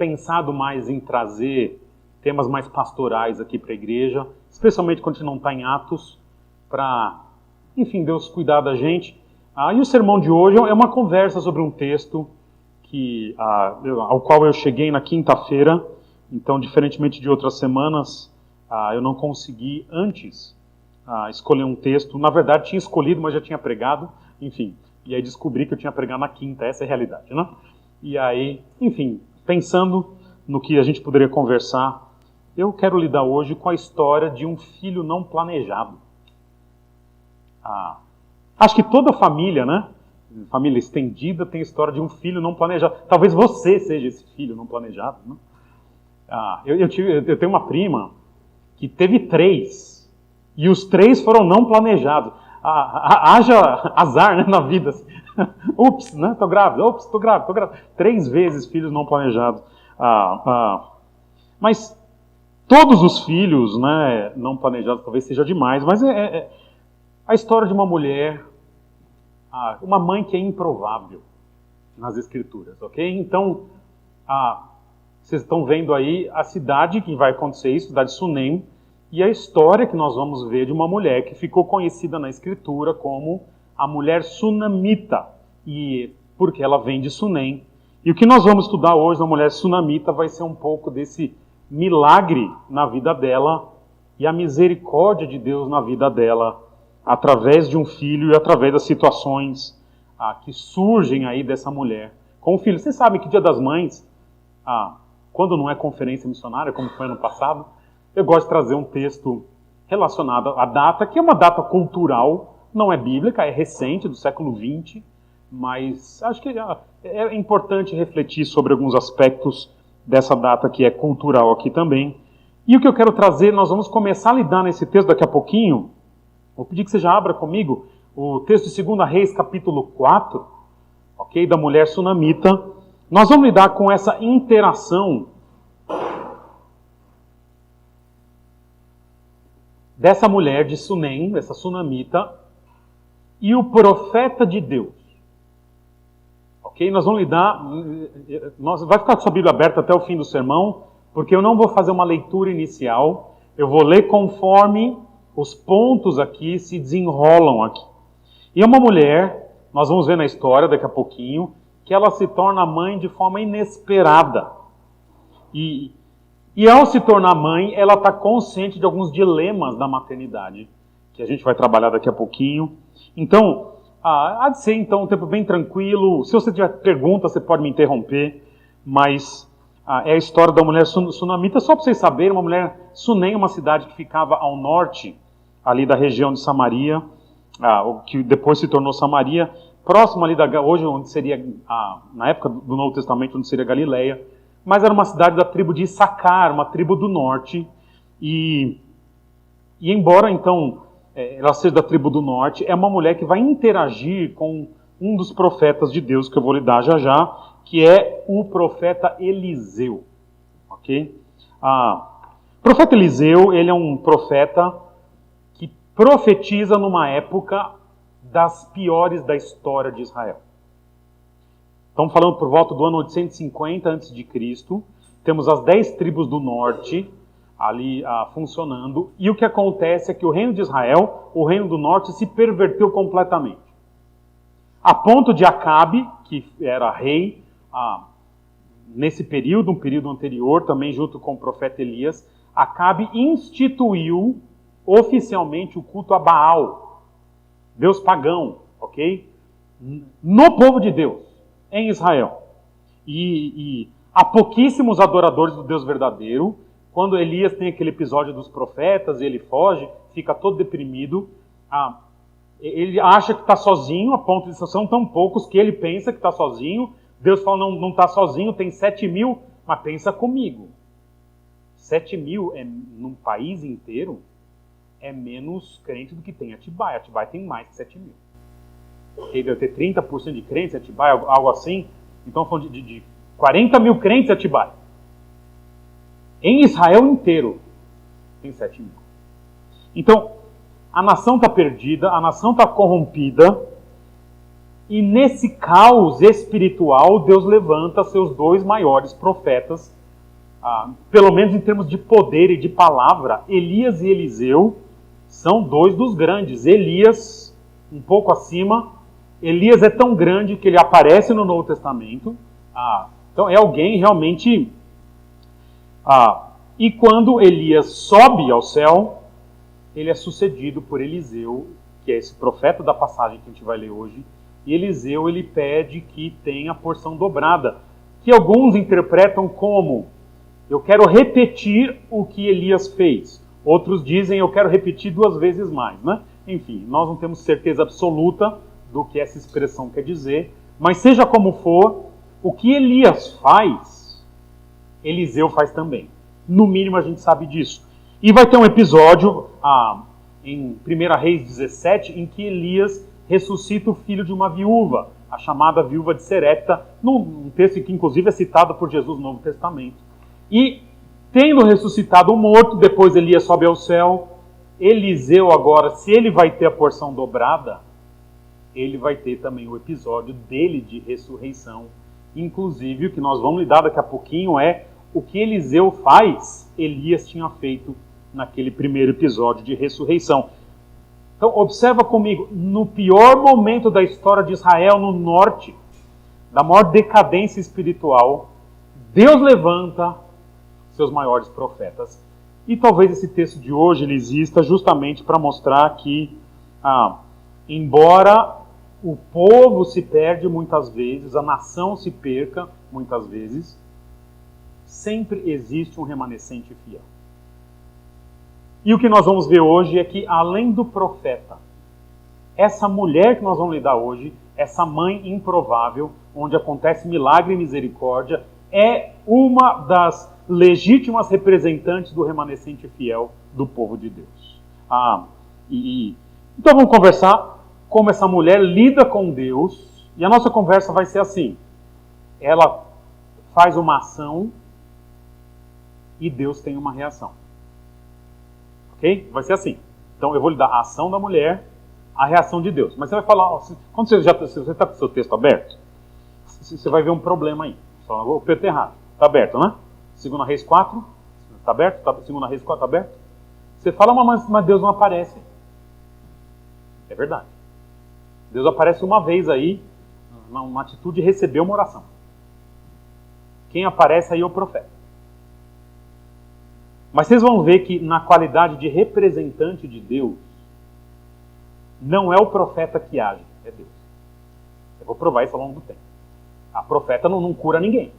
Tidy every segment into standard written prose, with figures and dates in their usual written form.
pensado mais em trazer temas mais pastorais aqui para a igreja, especialmente quando a gente não está em Atos, para, enfim, Deus cuidar da gente. E o sermão de hoje é uma conversa sobre um texto ao qual eu cheguei na quinta-feira. Então, diferentemente de outras semanas, eu não consegui antes escolher um texto. Na verdade, tinha escolhido, mas já tinha pregado. Enfim, e aí descobri que eu tinha pregado na quinta. Essa é a realidade, né? E aí, enfim, pensando no que a gente poderia conversar, eu quero lidar hoje com a história de um filho não planejado. Acho que toda família, né? Família estendida tem a história de um filho não planejado. Talvez você seja esse filho não planejado, né? Eu tenho uma prima que teve 3, e os 3 foram não planejados. Haja azar, né, na vida. Assim. Ups, né, tô grávida, ups, tô grávida. 3 vezes filhos não planejados. Mas todos os filhos, né, não planejados talvez seja demais, mas é a história de uma mulher, uma mãe que é improvável nas Escrituras, ok? Então, vocês estão vendo aí a cidade que vai acontecer isso, a cidade de Sunem, e a história que nós vamos ver de uma mulher que ficou conhecida na Escritura como a mulher sunamita, e porque ela vem de Sunem. E o que nós vamos estudar hoje na mulher sunamita vai ser um pouco desse milagre na vida dela e a misericórdia de Deus na vida dela, através de um filho e através das situações que surgem aí dessa mulher com o filho. Vocês sabem que Dia das Mães, quando não é conferência missionária, como foi ano passado, eu gosto de trazer um texto relacionado à data, que é uma data cultural, não é bíblica, é recente, do século XX, mas acho que é importante refletir sobre alguns aspectos dessa data que é cultural aqui também. E o que eu quero trazer, nós vamos começar a lidar nesse texto daqui a pouquinho. Vou pedir que você já abra comigo o texto de 2 Reis, capítulo 4, ok, da mulher sunamita. Nós vamos lidar com essa interação dessa mulher de Sunem, dessa sunamita, e o profeta de Deus. Ok? Nós vamos lidar... Vai ficar com sua Bíblia aberta até o fim do sermão, porque eu não vou fazer uma leitura inicial, eu vou ler conforme os pontos aqui se desenrolam aqui. E é uma mulher, nós vamos ver na história daqui a pouquinho, que ela se torna mãe de forma inesperada. E ao se tornar mãe, ela está consciente de alguns dilemas da maternidade, que a gente vai trabalhar daqui a pouquinho. Então, há de ser então um tempo bem tranquilo. Se você tiver pergunta, você pode me interromper, mas é a história da mulher sunamita. Só para vocês saberem, uma mulher Sunem, uma cidade que ficava ao norte, ali da região de Samaria, que depois se tornou Samaria, próximo ali hoje onde seria, na época do Novo Testamento, onde seria Galileia, mas era uma cidade da tribo de Issacar, uma tribo do norte, e embora então ela seja da tribo do norte, é uma mulher que vai interagir com um dos profetas de Deus, que eu vou lhe dar já, que é o profeta Eliseu, ok? O profeta Eliseu, ele é um profeta que profetiza numa época das piores da história de Israel. Estamos falando por volta do ano 850 a.C., temos as 10 tribos do norte ali funcionando, e o que acontece é que o reino de Israel, o reino do norte, se perverteu completamente. A ponto de Acabe, que era rei nesse período, um período anterior, também junto com o profeta Elias, Acabe instituiu oficialmente o culto a Baal, Deus pagão, ok? No povo de Deus, em Israel. E há pouquíssimos adoradores do Deus verdadeiro. Quando Elias tem aquele episódio dos profetas e ele foge, fica todo deprimido, ele acha que está sozinho, a ponto de são tão poucos que ele pensa que está sozinho. Deus fala, não está sozinho, tem 7.000, mas pensa comigo. 7.000 num país inteiro é menos crente do que tem Atibaia. Atibaia tem mais que 7.000. Ele deve ter 30% de crentes em Atibaia, algo assim. Então, falando de 40.000 crentes em Atibaia. Em Israel inteiro tem 7.000. Então, a nação está perdida, a nação está corrompida, E nesse caos espiritual, Deus levanta seus dois maiores profetas, pelo menos em termos de poder e de palavra. Elias e Eliseu são dois dos grandes. Elias, um pouco acima. Elias é tão grande que ele aparece no Novo Testamento. Então é alguém realmente... E quando Elias sobe ao céu, ele é sucedido por Eliseu, que é esse profeta da passagem que a gente vai ler hoje. E Eliseu, ele pede que tenha a porção dobrada, que alguns interpretam como: eu quero repetir o que Elias fez. Outros dizem: eu quero repetir 2 vezes mais, né? Enfim, nós não temos certeza absoluta do que essa expressão quer dizer, mas seja como for, o que Elias faz, Eliseu faz também. No mínimo a gente sabe disso. E vai ter um episódio em 1 Reis 17, em que Elias ressuscita o filho de uma viúva, a chamada viúva de Serepta, num texto que inclusive é citado por Jesus no Novo Testamento. E, tendo ressuscitado o morto, depois Elias sobe ao céu. Eliseu agora, se ele vai ter a porção dobrada, ele vai ter também o episódio dele de ressurreição. Inclusive, o que nós vamos lidar daqui a pouquinho é o que Eliseu faz, Elias tinha feito naquele primeiro episódio de ressurreição. Então, observa comigo, no pior momento da história de Israel, no norte, da maior decadência espiritual, Deus levanta seus maiores profetas. E talvez esse texto de hoje ele exista justamente para mostrar que, embora o povo se perde muitas vezes, a nação se perca muitas vezes, sempre existe um remanescente fiel. E o que nós vamos ver hoje é que, além do profeta, essa mulher que nós vamos lidar hoje, essa mãe improvável, onde acontece milagre e misericórdia, é uma das legítimas representantes do remanescente fiel do povo de Deus. Então vamos conversar como essa mulher lida com Deus, e a nossa conversa vai ser assim: ela faz uma ação e Deus tem uma reação. Ok? Vai ser assim. Então eu vou lhe dar a ação da mulher, a reação de Deus. Mas você vai falar, quando você está com o seu texto aberto, você vai ver um problema aí. Só o texto errado. Está aberto, né? 2 Reis 4, está aberto? 2 Reis 4 está aberto? Você fala, mas Deus não aparece. É verdade. Deus aparece uma vez aí, numa atitude de receber uma oração. Quem aparece aí é o profeta. Mas vocês vão ver que na qualidade de representante de Deus, não é o profeta que age, é Deus. Eu vou provar isso ao longo do tempo. A profeta não cura ninguém.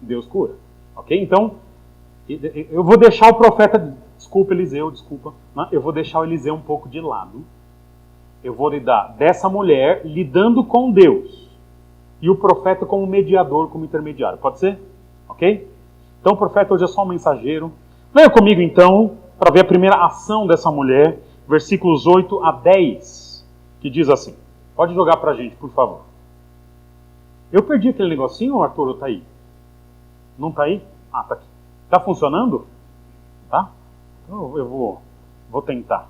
Deus cura. Ok? Então, eu vou deixar o profeta... Desculpa, Eliseu, né? Eu vou deixar o Eliseu um pouco de lado. Eu vou lidar dessa mulher lidando com Deus. E o profeta como mediador, como intermediário. Pode ser? Ok? Então o profeta hoje é só um mensageiro. Leia comigo então, para ver a primeira ação dessa mulher, versículos 8 a 10, que diz assim. Pode jogar para a gente, por favor. Eu perdi aquele negocinho, Arthur, ou tá aí? Não está aí? Tá aqui. Está funcionando? Tá? Então eu vou tentar.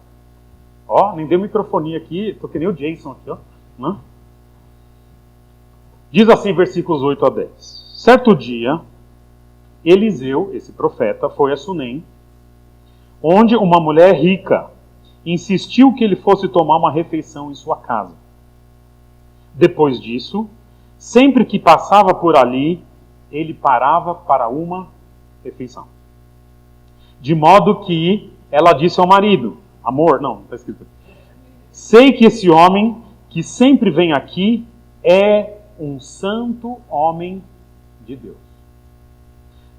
Nem deu microfonia aqui, tô que nem o Jason aqui, Né? Diz assim, versículos 8 a 10. Certo dia, Eliseu, esse profeta, foi a Sunem, onde uma mulher rica insistiu que ele fosse tomar uma refeição em sua casa. Depois disso, sempre que passava por ali, ele parava para uma refeição. De modo que ela disse ao marido, amor, não está escrito. Sei que esse homem que sempre vem aqui é um santo homem de Deus.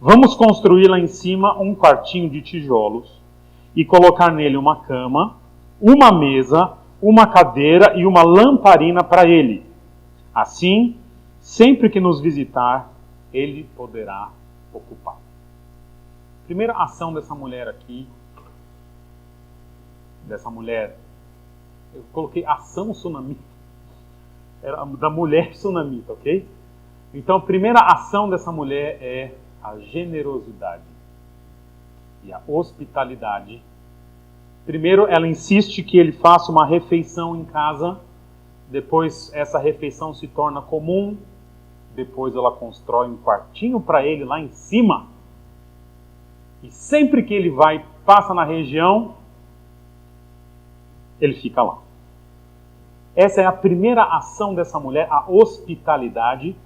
Vamos construir lá em cima um quartinho de tijolos e colocar nele uma cama, uma mesa, uma cadeira e uma lamparina para ele. Assim, sempre que nos visitar, ele poderá ocupar. Primeira ação dessa mulher aqui, eu coloquei ação sunamita, era da mulher sunamita, ok? Então a primeira ação dessa mulher é a generosidade e a hospitalidade. Primeiro, ela insiste que ele faça uma refeição em casa. depois essa refeição se torna comum, depois ela constrói um quartinho para ele lá em cima, e sempre que ele passa na região, ele fica lá. Essa é a primeira ação dessa mulher, a hospitalidade,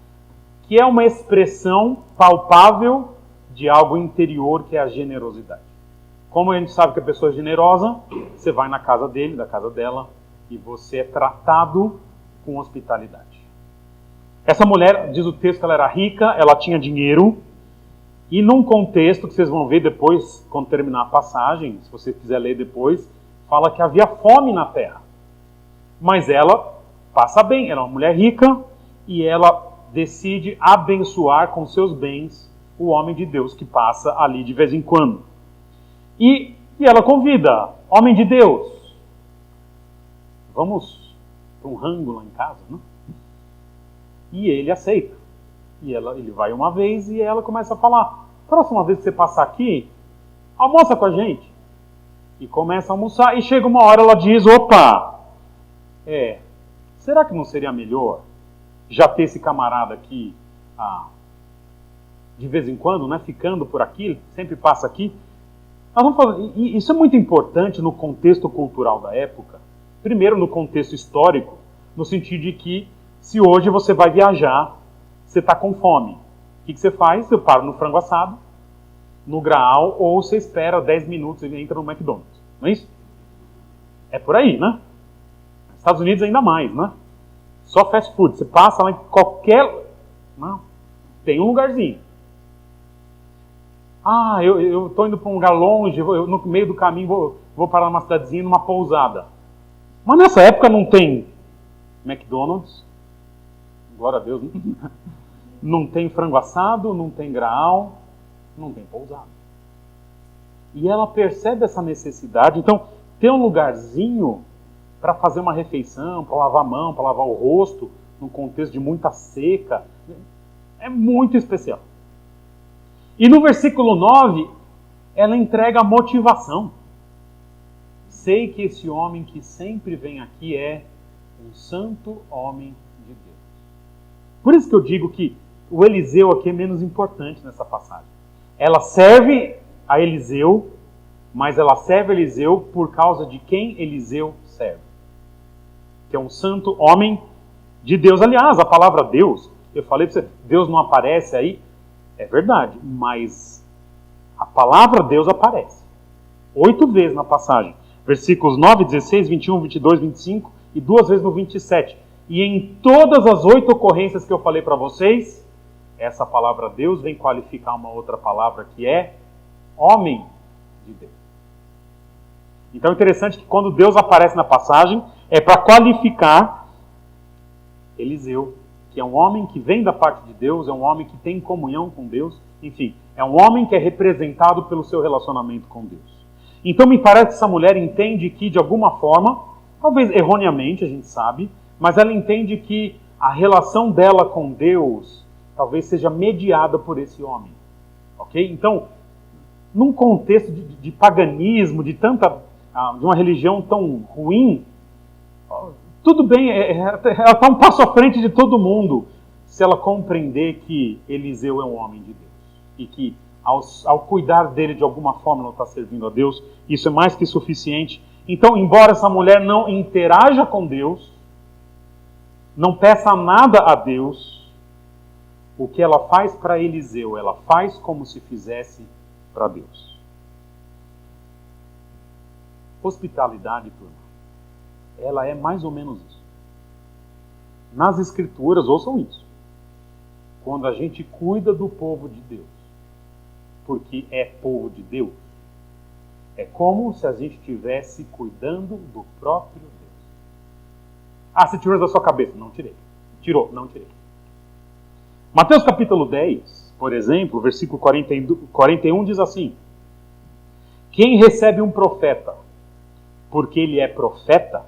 que é uma expressão palpável de algo interior, que é a generosidade. Como a gente sabe que a pessoa é generosa, você vai na casa dele, da casa dela, e você é tratado com hospitalidade. Essa mulher, diz o texto que ela era rica, ela tinha dinheiro, e num contexto que vocês vão ver depois, quando terminar a passagem, se você quiser ler depois, fala que havia fome na terra. Mas ela passa bem, ela é uma mulher rica, e ela decide abençoar com seus bens o homem de Deus que passa ali de vez em quando. E ela convida, homem de Deus, vamos para um rango lá em casa, né? E ele aceita. E ele vai uma vez e ela começa a falar, próxima vez que você passar aqui, almoça com a gente. E começa a almoçar, e chega uma hora ela diz, opa, será que não seria melhor já ter esse camarada aqui de vez em quando, né, ficando por aqui, sempre passa aqui? Nós vamos falar, e isso é muito importante no contexto cultural da época. Primeiro, no contexto histórico, no sentido de que se hoje você vai viajar, você está com fome, o que você faz? Você para no frango assado, no Graal, ou você espera 10 minutos e entra no McDonald's. Não é isso? É por aí, né? Nos Estados Unidos ainda mais, né? Só fast food. Você passa lá em qualquer... Não, tem um lugarzinho. Eu estou indo para um lugar longe, no meio do caminho vou parar numa cidadezinha, numa pousada. Mas nessa época não tem McDonald's, glória a Deus, não tem frango assado, não tem Graal, não tem pousada. E ela percebe essa necessidade, então ter um lugarzinho para fazer uma refeição, para lavar a mão, para lavar o rosto, num contexto de muita seca, é muito especial. E no versículo 9, ela entrega a motivação. Sei que esse homem que sempre vem aqui é um santo homem de Deus. Por isso que eu digo que o Eliseu aqui é menos importante nessa passagem. Ela serve a Eliseu, mas ela serve a Eliseu por causa de quem Eliseu serve. Que é um santo homem de Deus. Aliás, a palavra Deus, eu falei para você, Deus não aparece aí. É verdade, mas a palavra Deus aparece 8 vezes na passagem. Versículos 9, 16, 21, 22, 25 e 2 vezes no 27. E em todas as 8 ocorrências que eu falei para vocês, essa palavra Deus vem qualificar uma outra palavra que é homem de Deus. Então é interessante que quando Deus aparece na passagem, é para qualificar Eliseu, que é um homem que vem da parte de Deus, é um homem que tem comunhão com Deus, enfim, é um homem que é representado pelo seu relacionamento com Deus. Então me parece que essa mulher entende que, de alguma forma, talvez erroneamente, a gente sabe, mas ela entende que a relação dela com Deus talvez seja mediada por esse homem. Ok? Então, num contexto de paganismo, de uma religião tão ruim, tudo bem, ela está um passo à frente de todo mundo se ela compreender que Eliseu é um homem de Deus. E que ao cuidar dele de alguma forma ela está servindo a Deus, isso é mais que suficiente. Então, embora essa mulher não interaja com Deus, não peça nada a Deus, o que ela faz para Eliseu, ela faz como se fizesse para Deus. Hospitalidade, turma, ela é mais ou menos isso. Nas Escrituras, ouçam isso. Quando a gente cuida do povo de Deus, porque é povo de Deus, é como se a gente estivesse cuidando do próprio Deus. Você tirou da sua cabeça. Não tirei. Tirou, não tirei. Mateus capítulo 10, por exemplo, versículo 41 diz assim: quem recebe um profeta, porque ele é profeta,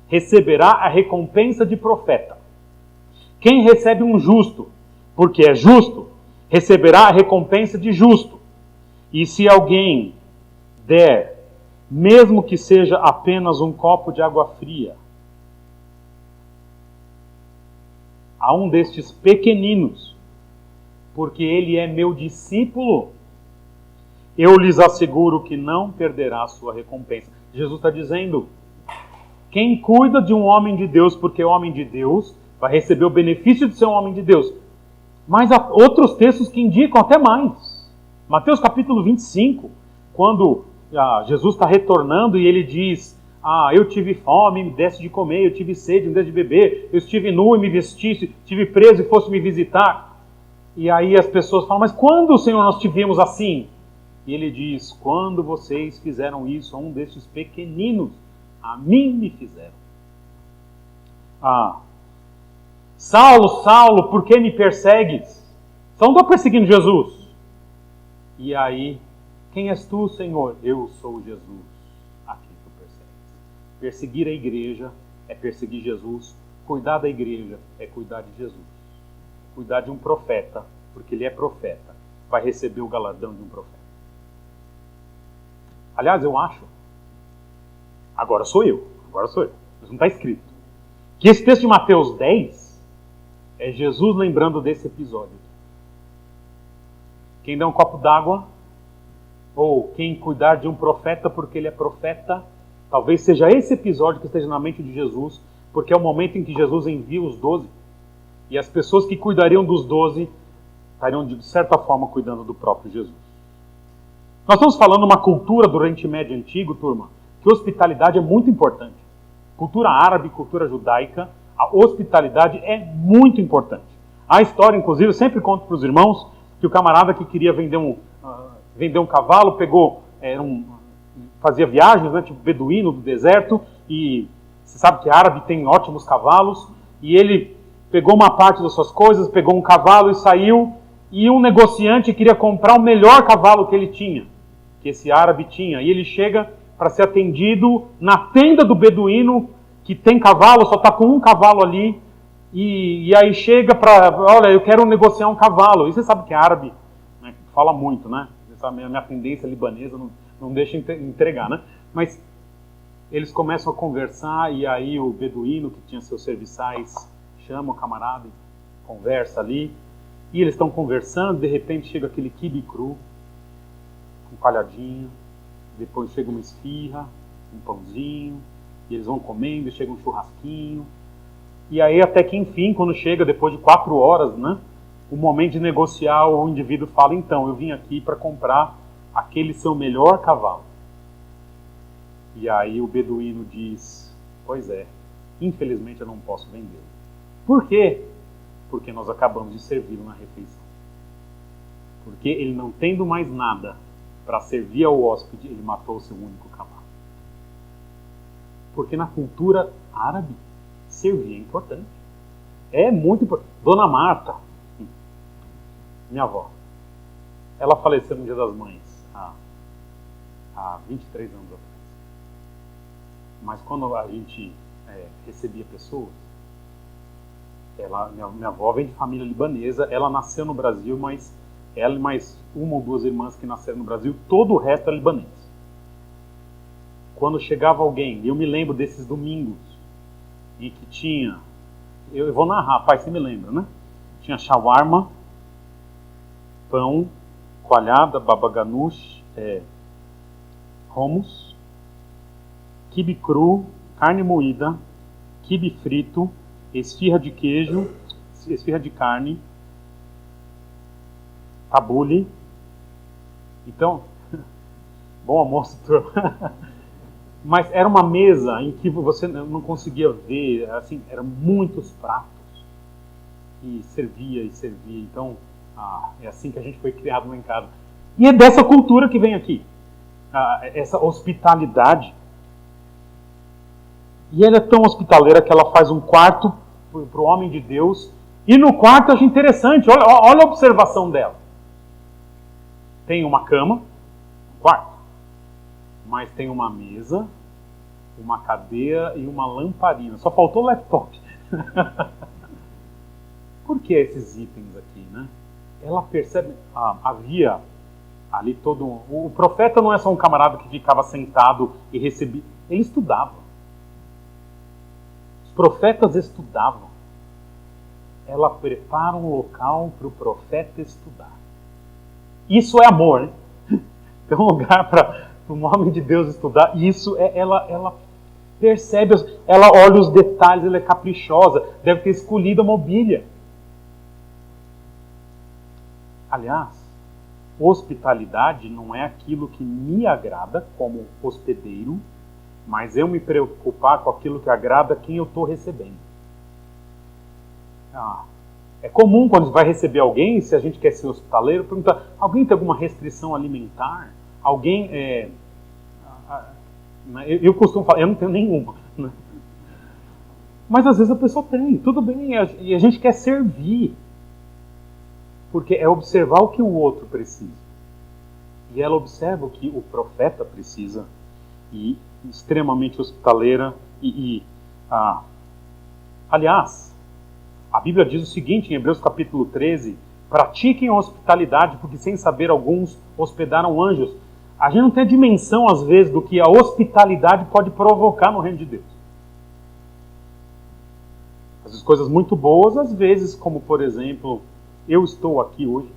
receberá a recompensa de profeta. Quem recebe um justo, porque é justo, receberá a recompensa de justo. E se alguém der, mesmo que seja apenas um copo de água fria, a um destes pequeninos, porque ele é meu discípulo, eu lhes asseguro que não perderá a sua recompensa. Jesus está dizendo, quem cuida de um homem de Deus, porque é homem de Deus, vai receber o benefício de ser um homem de Deus. Mas há outros textos que indicam até mais. Mateus capítulo 25, quando Jesus está retornando e ele diz, eu tive fome, me desse de comer, eu tive sede, me desse de beber, eu estive nu e me vestisse, estive preso e fosse me visitar. E aí as pessoas falam, mas quando, Senhor, nós te vimos assim? E ele diz, quando vocês fizeram isso a um desses pequeninos, a mim me fizeram. Saulo, Saulo, por que me persegues? Só não estou perseguindo Jesus. E aí, quem és tu, Senhor? Eu sou Jesus, a quem tu persegues. Perseguir a igreja é perseguir Jesus. Cuidar da igreja é cuidar de Jesus. Cuidar de um profeta, porque ele é profeta, vai receber o galardão de um profeta. Aliás, eu acho, agora sou eu, mas não está escrito, que esse texto de Mateus 10 é Jesus lembrando desse episódio. Quem dá um copo d'água, ou quem cuidar de um profeta porque ele é profeta, talvez seja esse episódio que esteja na mente de Jesus, porque é o momento em que Jesus envia os 12, e as pessoas que cuidariam dos 12 estariam de certa forma cuidando do próprio Jesus. Nós estamos falando de uma cultura do Oriente Médio Antigo, turma, que hospitalidade é muito importante. Cultura árabe, cultura judaica, a hospitalidade é muito importante. A história, inclusive, eu sempre conto para os irmãos que o camarada que queria vender um cavalo, fazia viagens, né, tipo beduíno do deserto, e você sabe que árabe tem ótimos cavalos, e ele pegou uma parte das suas coisas, pegou um cavalo e saiu, e um negociante queria comprar o melhor cavalo que ele tinha, que esse árabe tinha, e ele chega para ser atendido na tenda do beduíno, que tem cavalo, só está com um cavalo ali, e aí chega para, olha, eu quero negociar um cavalo. E você sabe que árabe, né, fala muito, né? Essa minha tendência libanesa não deixa entregar, né? Mas eles começam a conversar, e aí o beduíno, que tinha seus serviçais, chama o camarada, conversa ali, e eles estão conversando, de repente chega aquele quibe cru, um palhadinho, depois chega uma esfirra, um pãozinho, e eles vão comendo, chega um churrasquinho, e aí até que enfim, quando chega, depois de 4 horas, né, o momento de negociar, o indivíduo fala, então, eu vim aqui para comprar aquele seu melhor cavalo. E aí o beduíno diz, pois é, infelizmente eu não posso vendê-lo. Por quê? Porque nós acabamos de servi-lo na refeição. Porque ele não tendo mais nada para servir ao hóspede, ele matou o seu único cavalo. Porque na cultura árabe, servir é importante. É muito importante. Dona Marta, minha avó, ela faleceu no Dia das Mães, há 23 anos atrás. Mas quando a gente recebia pessoas, minha avó vem de família libanesa, ela nasceu no Brasil, mas ela e mais uma ou duas irmãs que nasceram no Brasil, todo o resto é libanês. Quando chegava alguém, eu me lembro desses domingos, em que tinha, eu vou narrar, pai, você me lembra, né? Tinha shawarma, pão, coalhada, baba ganoush, hummus, quibe cru, carne moída, quibe frito, esfirra de queijo, esfirra de carne, tabule. Então, bom almoço, turma. Mas era uma mesa em que você não conseguia ver, assim, eram muitos pratos. E servia e servia. Então, é assim que a gente foi criado lá em casa. E é dessa cultura que vem aqui. Essa hospitalidade. E ela é tão hospitaleira que ela faz um quarto para o homem de Deus. E no quarto, eu acho interessante, olha a observação dela. Tem uma cama, um quarto. Mas tem uma mesa, uma cadeira e uma lamparina. Só faltou o laptop. Por que esses itens aqui, né? Ela percebe, havia ali todo o profeta não é só um camarada que ficava sentado e recebia, ele estudava. Os profetas estudavam. ela prepara um local para o profeta estudar. Isso é amor, né? Tem um lugar para um homem de Deus estudar. Isso é, ela percebe, ela olha os detalhes, ela é caprichosa, deve ter escolhido a mobília. Aliás, hospitalidade não é aquilo que me agrada como hospedeiro, mas eu me preocupar com aquilo que agrada quem eu estou recebendo. É comum quando vai receber alguém, se a gente quer ser hospitaleiro, perguntar: alguém tem alguma restrição alimentar? Alguém eu costumo falar: eu não tenho nenhuma. Né? Mas às vezes a pessoa tem, tudo bem, e a gente quer servir. Porque é observar o que o outro precisa. E ela observa o que o profeta precisa. E extremamente hospitaleira. Aliás, a Bíblia diz o seguinte em Hebreus capítulo 13: pratiquem a hospitalidade, porque sem saber alguns hospedaram anjos. A gente não tem a dimensão, às vezes, do que a hospitalidade pode provocar no reino de Deus. Às vezes coisas muito boas, às vezes, como por exemplo, eu estou aqui hoje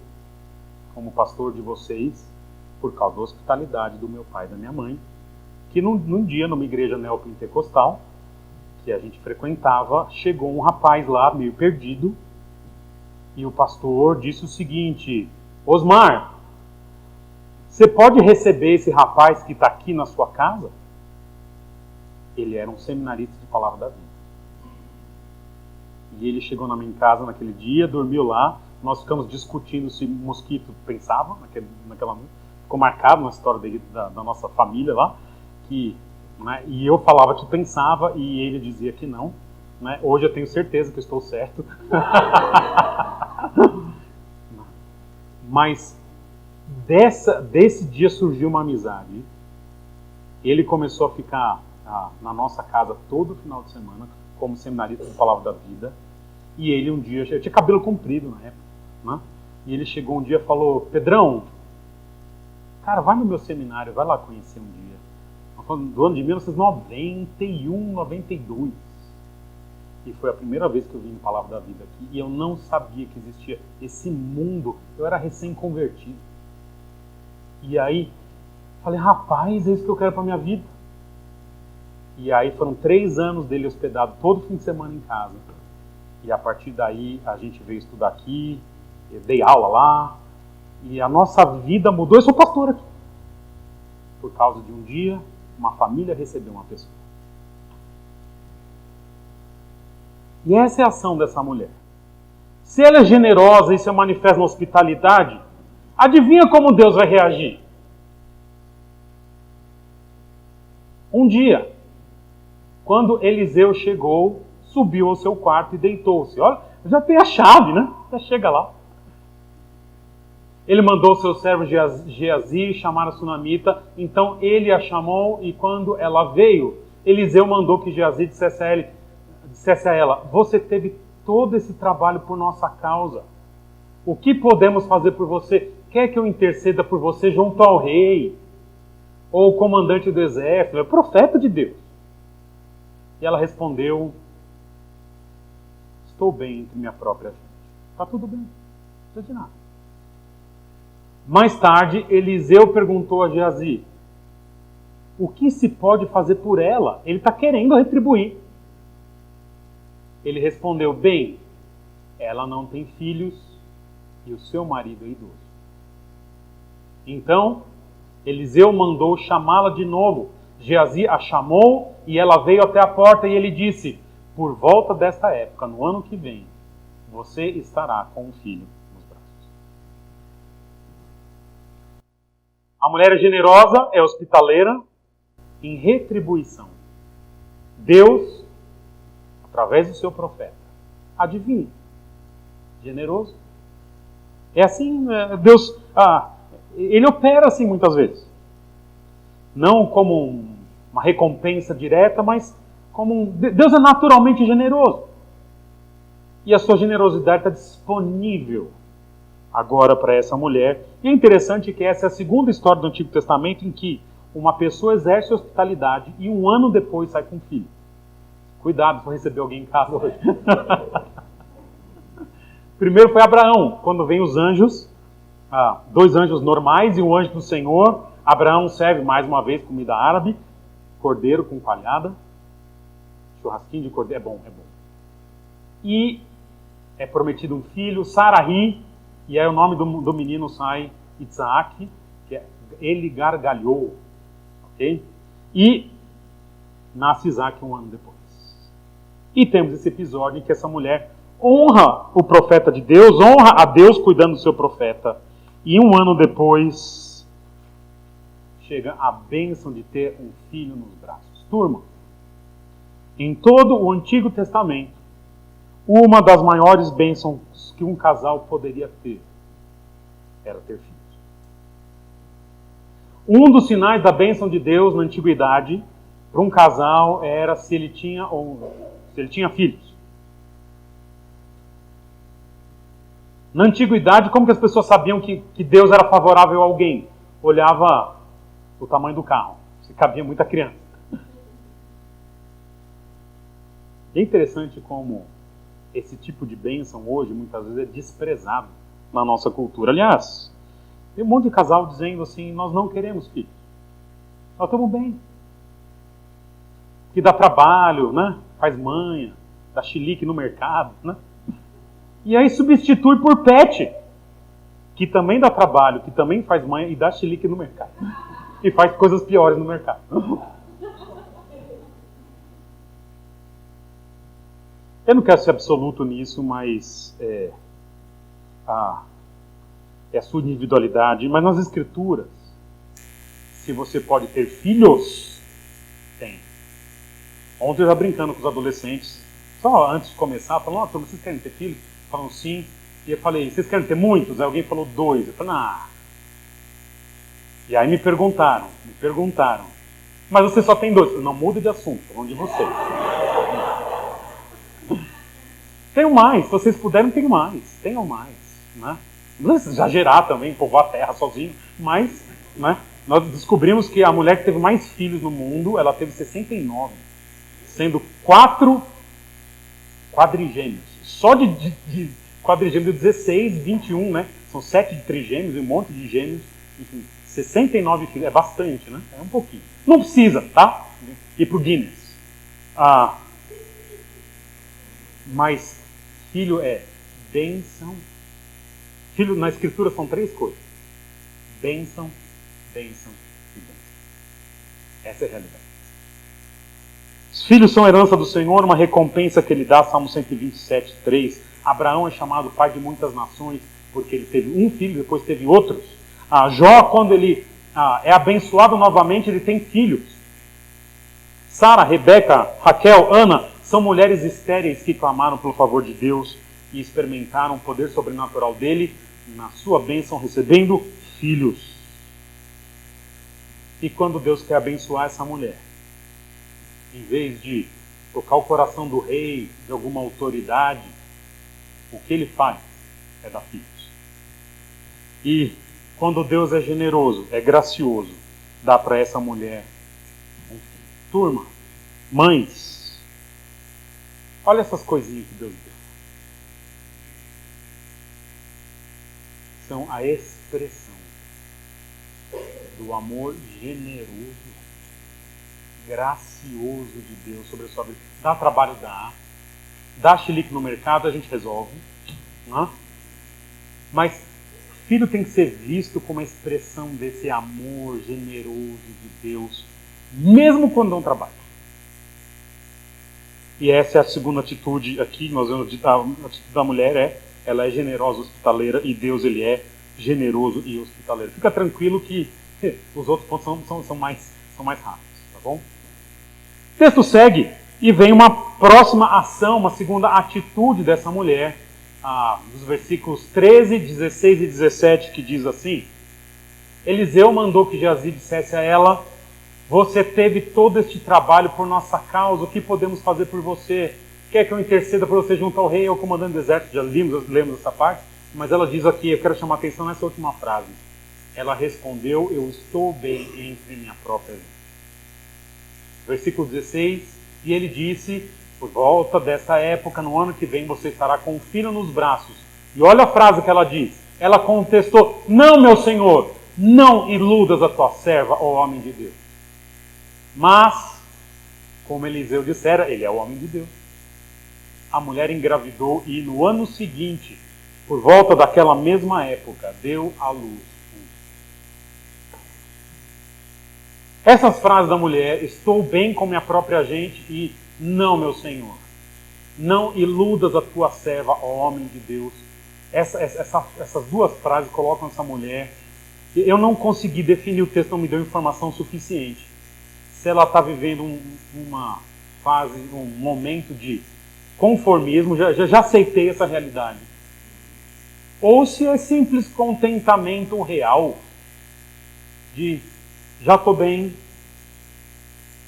como pastor de vocês por causa da hospitalidade do meu pai e da minha mãe, que num dia, numa igreja neopentecostal, que a gente frequentava, chegou um rapaz lá, meio perdido, e o pastor disse o seguinte: Osmar, você pode receber esse rapaz que está aqui na sua casa? Ele era um seminarista de Palavra da Vida. E ele chegou na minha casa naquele dia, dormiu lá, nós ficamos discutindo se o mosquito pensava naquela noite. Ficou marcado na história da nossa família lá, que, né, e eu falava que pensava e ele dizia que não. Né? Hoje eu tenho certeza que eu estou certo. Mas desse dia surgiu uma amizade. Ele começou a ficar na nossa casa todo final de semana, como seminarista de Palavra da Vida. E ele um dia, eu tinha cabelo comprido na época, né? E ele chegou um dia e falou: Pedrão, cara, vai no meu seminário, vai lá conhecer um dia. Do ano de 1991, 92. E foi a primeira vez que eu vim no Palavra da Vida aqui. E eu não sabia que existia esse mundo. Eu era recém-convertido. E aí, falei: rapaz, é isso que eu quero para minha vida. E aí foram 3 anos dele hospedado todo fim de semana em casa. E a partir daí a gente veio estudar aqui, eu dei aula lá, e a nossa vida mudou. Eu sou pastor aqui. Por causa de um dia, uma família recebeu uma pessoa. E essa é a ação dessa mulher. Se ela é generosa e se manifesta na hospitalidade, adivinha como Deus vai reagir? Um dia, quando Eliseu chegou, subiu ao seu quarto e deitou-se. Olha, já tem a chave, né? Já chega lá. Ele mandou seu servo Geazi chamar a sunamita. Então ele a chamou e quando ela veio, Eliseu mandou que Geazi dissesse a ela: você teve todo esse trabalho por nossa causa. O que podemos fazer por você? Quer que eu interceda por você junto ao rei? Ou o comandante do exército? É o profeta de Deus. E ela respondeu: estou bem entre minha própria gente. Está tudo bem, não precisa de nada. Mais tarde, Eliseu perguntou a Geazi: o que se pode fazer por ela? Ele está querendo retribuir. Ele respondeu: bem, ela não tem filhos e o seu marido é idoso. Então, Eliseu mandou chamá-la de novo. Geazi a chamou e ela veio até a porta e ele disse: por volta desta época, no ano que vem, você estará com um filho nos braços. A mulher é generosa, é hospitaleira, em retribuição. Deus, através do seu profeta, adivinha, generoso. É assim, Deus, ele opera assim muitas vezes. Não como uma recompensa direta, mas como Deus é naturalmente generoso. E a sua generosidade está disponível agora para essa mulher. E é interessante que essa é a segunda história do Antigo Testamento em que uma pessoa exerce hospitalidade e um ano depois sai com um filho. Cuidado se for receber alguém em casa hoje. Primeiro foi Abraão, quando vem os anjos, 2 anjos normais e um anjo do Senhor. Abraão serve mais uma vez comida árabe, cordeiro com coalhada, churrasquinho de cordeiro, é bom. E é prometido um filho, Saraí, e aí o nome do menino sai Isaac, que ele gargalhou, ok? E nasce Isaac um ano depois. E temos esse episódio em que essa mulher honra o profeta de Deus, honra a Deus cuidando do seu profeta. E um ano depois, chega a bênção de ter um filho nos braços. Turma, em todo o Antigo Testamento, uma das maiores bênçãos que um casal poderia ter era ter filhos. Um dos sinais da bênção de Deus na antiguidade para um casal era se ele tinha filhos. Na antiguidade, como que as pessoas sabiam que Deus era favorável a alguém? Olhava o tamanho do carro, se cabia muita criança. É interessante como esse tipo de bênção hoje muitas vezes é desprezado na nossa cultura. Aliás, tem um monte de casal dizendo assim, nós não queremos filhos. Nós estamos bem. Que dá trabalho, né? Faz manha, dá chilique no mercado, né? E aí substitui por pet, que também dá trabalho, que também faz manha e dá chilique no mercado. E faz coisas piores no mercado. Eu não quero ser absoluto nisso, mas é a sua individualidade. Mas nas Escrituras, se você pode ter filhos, tem. Ontem eu estava brincando com os adolescentes, só antes de começar, falando, vocês querem ter filhos? Falam sim. E eu falei, vocês querem ter muitos? Aí alguém falou 2. Eu falei, E aí me perguntaram, mas você só tem 2? Eu falei, não, muda de assunto, falando de vocês. Tenham mais, se vocês puderem, tenham mais. Né? Não precisa exagerar também, povoar a terra sozinho, mas né, nós descobrimos que a mulher que teve mais filhos no mundo, ela teve 69, sendo 4 quadrigêmeos. Só de quadrigêmeos de 16, 21, né? São 7 de trigêmeos e um monte de gêmeos. Enfim, 69 filhos, é bastante, né? É um pouquinho. Não precisa, tá? Ir pro Guinness. Mas filho é bênção. Filho na Escritura são 3 coisas. Bênção, bênção e bênção. Essa é a realidade. Os filhos são herança do Senhor, uma recompensa que ele dá, Salmo 127, 3. Abraão é chamado pai de muitas nações, porque ele teve um filho, depois teve outros. Jó, quando ele é abençoado novamente, ele tem filhos. Sara, Rebeca, Raquel, Ana, são mulheres estéreis que clamaram pelo favor de Deus e experimentaram o poder sobrenatural dele, na sua bênção, recebendo filhos. E quando Deus quer abençoar essa mulher, em vez de tocar o coração do rei, de alguma autoridade, o que ele faz é dar filhos. E quando Deus é generoso, é gracioso, dá para essa mulher um filho. Turma, mães, olha essas coisinhas que Deus deu. São a expressão do amor generoso, gracioso de Deus sobre a sua vida. Dá trabalho, dá chilique no mercado, a gente resolve, né? Mas filho tem que ser visto como a expressão desse amor generoso de Deus, mesmo quando não trabalha. E essa é a segunda atitude aqui, nós vemos a atitude da mulher ela é generosa, hospitaleira, e Deus ele é generoso e hospitaleiro. Fica tranquilo que os outros pontos são mais rápidos, tá bom? O texto segue e vem uma próxima ação, uma segunda atitude dessa mulher, dos versículos 13, 16 e 17, que diz assim: Eliseu mandou que Geazi dissesse a ela: você teve todo este trabalho por nossa causa, o que podemos fazer por você? Quer que eu interceda por você junto ao rei ou ao comandante do exército? Já lemos essa parte, mas ela diz aqui, eu quero chamar a atenção nessa última frase. Ela respondeu: eu estou bem entre minha própria gente. Versículo 16, e ele disse: por volta dessa época, no ano que vem, você estará com um filho nos braços, E olha a frase que ela diz. Ela contestou: não, meu senhor, não iludas a tua serva, ó homem de Deus. Mas, como Eliseu dissera, ele é o homem de Deus. A mulher engravidou e no ano seguinte, por volta daquela mesma época, deu à luz. Essas frases da mulher, estou bem com minha própria gente e não, meu senhor. Não iludas a tua serva, ó homem de Deus. Essas duas frases colocam essa mulher. Eu não consegui definir o texto, não me deu informação suficiente. Se ela está vivendo uma fase, um momento de conformismo, já aceitei essa realidade. Ou se é simples contentamento real, de já estou bem,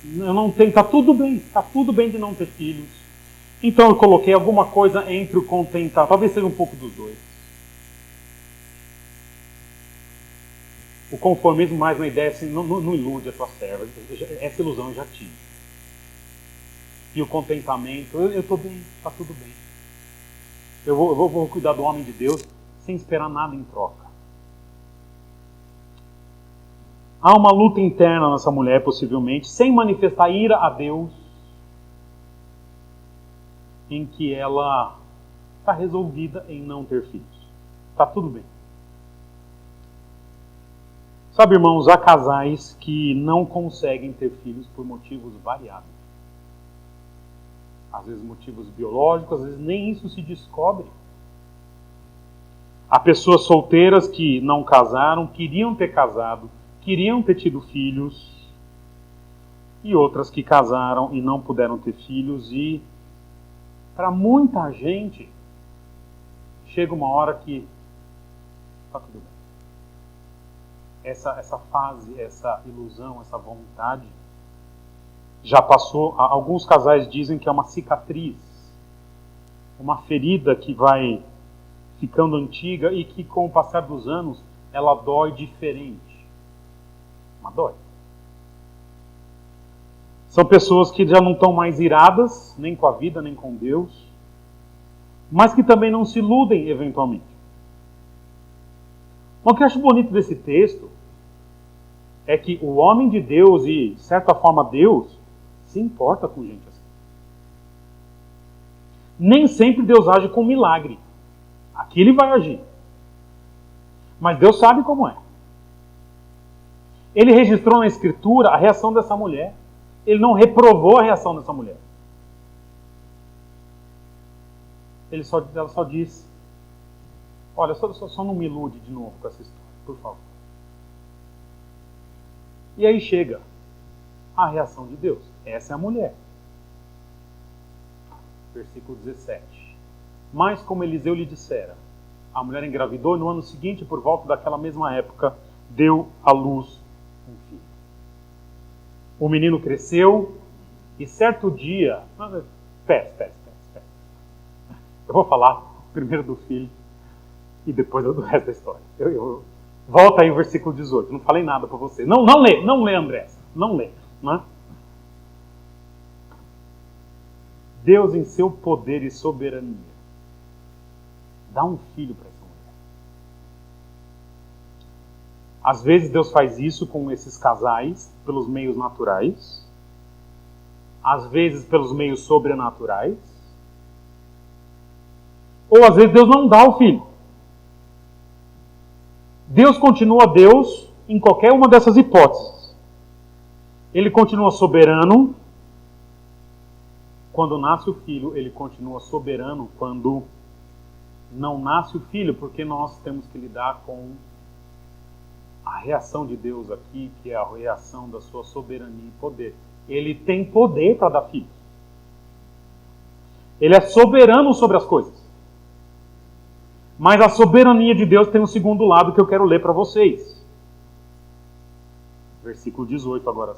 eu não tenho, está tudo bem de não ter filhos. Então eu coloquei alguma coisa entre o contentar, talvez seja um pouco dos dois. O conformismo mais na ideia assim, não ilude a tua serva, essa ilusão eu já tive. E o contentamento, eu estou bem, está tudo bem. Eu vou cuidar do homem de Deus sem esperar nada em troca. Há uma luta interna nessa mulher, possivelmente, sem manifestar ira a Deus, em que ela está resolvida em não ter filhos. Está tudo bem. Sabe, irmãos, há casais que não conseguem ter filhos por motivos variados. Às vezes motivos biológicos, às vezes nem isso se descobre. Há pessoas solteiras que não casaram, queriam ter casado, queriam ter tido filhos, e outras que casaram e não puderam ter filhos, e para muita gente chega uma hora que está tudo bem. Essa fase, essa ilusão, essa vontade já passou. Alguns casais dizem que é uma cicatriz, uma ferida que vai ficando antiga e que com o passar dos anos ela dói diferente. Mas dói. São pessoas que já não estão mais iradas, nem com a vida, nem com Deus, mas que também não se iludem eventualmente. O que eu acho bonito desse texto é que o homem de Deus e, de certa forma, Deus se importa com gente assim. Nem sempre Deus age com milagre. Aqui ele vai agir. Mas Deus sabe como é. Ele registrou na Escritura a reação dessa mulher. Ele não reprovou a reação dessa mulher. Ela só disse: olha, só não me ilude de novo com essa história, por favor. E aí chega a reação de Deus. Essa é a mulher. Versículo 17. Mas como Eliseu lhe dissera, a mulher engravidou e no ano seguinte, por volta daquela mesma época, deu à luz um filho. O menino cresceu e certo dia... Espera. Eu vou falar primeiro do filho e depois do resto da história. Volta aí o versículo 18. Não falei nada para você. Não lê, André. Não lê. Né? Deus, em seu poder e soberania, dá um filho para essa mulher. Às vezes Deus faz isso com esses casais pelos meios naturais, às vezes pelos meios sobrenaturais, ou às vezes Deus não dá o filho. Deus continua Deus em qualquer uma dessas hipóteses. Ele continua soberano quando nasce o filho, ele continua soberano quando não nasce o filho, porque nós temos que lidar com a reação de Deus aqui, que é a reação da sua soberania e poder. Ele tem poder para dar filhos. Ele é soberano sobre as coisas. Mas a soberania de Deus tem um segundo lado que eu quero ler para vocês. Versículo 18 agora.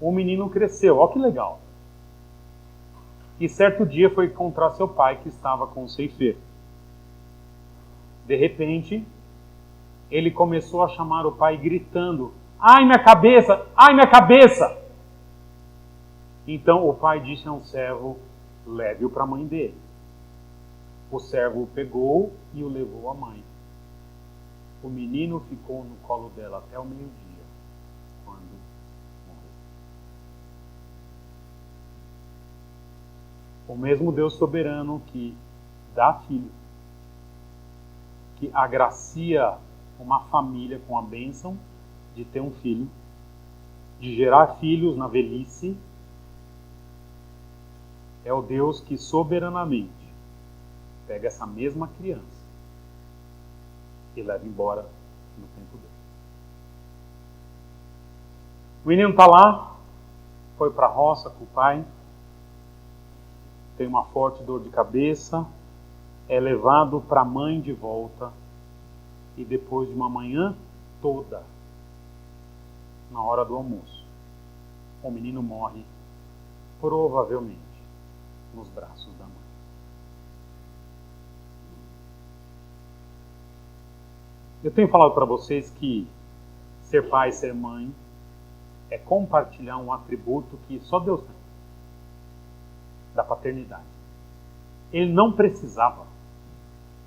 O menino cresceu, olha que legal. E certo dia foi encontrar seu pai que estava com o ceifeiro. De repente, ele começou a chamar o pai gritando: ai minha cabeça, ai minha cabeça! Então o pai disse a um servo: leve-o para a mãe dele. O servo o pegou e o levou à mãe. O menino ficou no colo dela até o meio-dia, quando morreu. O mesmo Deus soberano que dá filho, que agracia uma família com a bênção de ter um filho, de gerar filhos na velhice, é o Deus que soberanamente pega essa mesma criança e leva embora no tempo dele. O menino está lá, foi para a roça com o pai, tem uma forte dor de cabeça, é levado para a mãe de volta e depois de uma manhã toda, na hora do almoço, o menino morre, provavelmente nos braços da mãe. Eu tenho falado para vocês que ser pai, ser mãe, é compartilhar um atributo que só Deus tem, da paternidade. Ele não precisava,